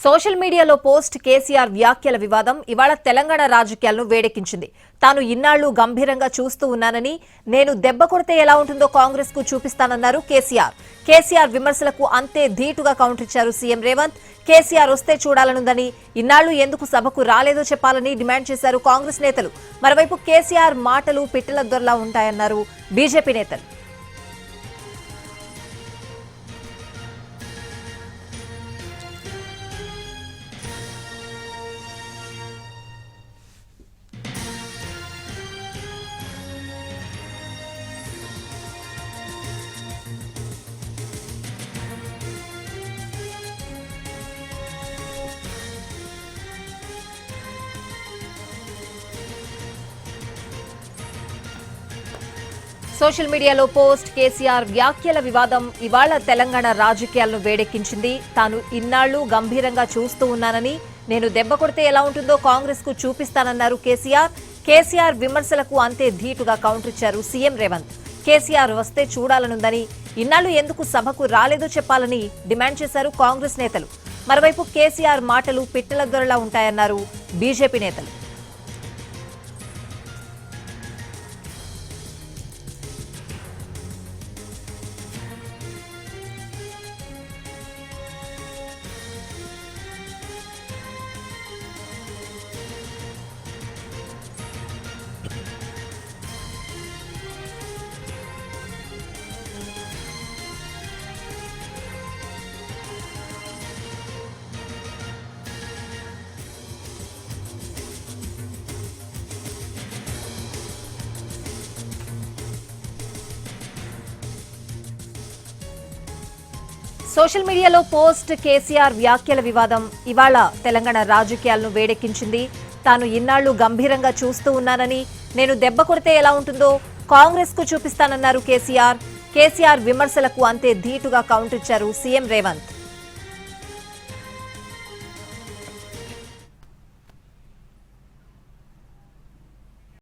Social మీడియాలో post KCR వ్యాఖ్యల వివాదం ఇవాళ తెలంగాణ రాజకీయాలను వేడెక్కించింది. తాను ఇన్నాళ్లు గంభీరంగా చూస్తూ ఉన్నానని, నేను దెబ్బ కొడితే ఎలా ఉంటుందో కాంగ్రెస్ కు చూపిస్తానన్నారు కేసీఆర్. కేసీఆర్ విమర్శలకు అంతే ధీటుగా కౌంటర్ ఇచ్చారు సీఎం రేవంత్. కేసీఆర్ వస్తే చూడాలనుందని, ఇన్నాళ్లు ఎందుకు సభకు రాలేదో చెప్పాలని డిమాండ్ చేశారు కాంగ్రెస్ నేతలు. మరోవైపు కేసీఆర్ మాటలు పిట్టల దొరలా ఉంటాయన్నారు బీజేపీ నేతలు. సోషల్ మీడియాలో పోస్ట్ కేసీఆర్ వ్యాఖ్యల వివాదం ఇవాళ తెలంగాణ రాజకీయాలను వేడెక్కించింది. తాను ఇన్నాళ్లు గంభీరంగా చూస్తూ ఉన్నానని, నేను దెబ్బ కొడితే ఎలా ఉంటుందో కాంగ్రెస్ కు చూపిస్తానన్నారు కేసీఆర్. కేసీఆర్ విమర్శలకు అంతే ధీటుగా కౌంటర్ ఇచ్చారు సీఎం రేవంత్. కేసీఆర్ వస్తే చూడాలనుందని, ఇన్నాళ్లు ఎందుకు సభకు రాలేదో చెప్పాలని డిమాండ్ చేశారు కాంగ్రెస్ నేతలు. మరోవైపు కేసీఆర్ మాటలు పిట్టల దొరలా ఉంటాయన్నారు బీజేపీ నేతలు. సోషల్ మీడియాలో పోస్ట్ కేసీఆర్ వ్యాఖ్యల వివాదం ఇవాళ తెలంగాణ రాజకీయాలను వేడెక్కించింది. తాను ఇన్నాళ్లు గంభీరంగా చూస్తూ ఉన్నానని, నేను దెబ్బ కొడితే ఎలా ఉంటుందో కాంగ్రెస్ కు చూపిస్తానన్నారు కేసీఆర్. కేసీఆర్ విమర్శలకు అంతే ధీటుగా కౌంటర్ ఇచ్చారు సీఎం రేవంత్.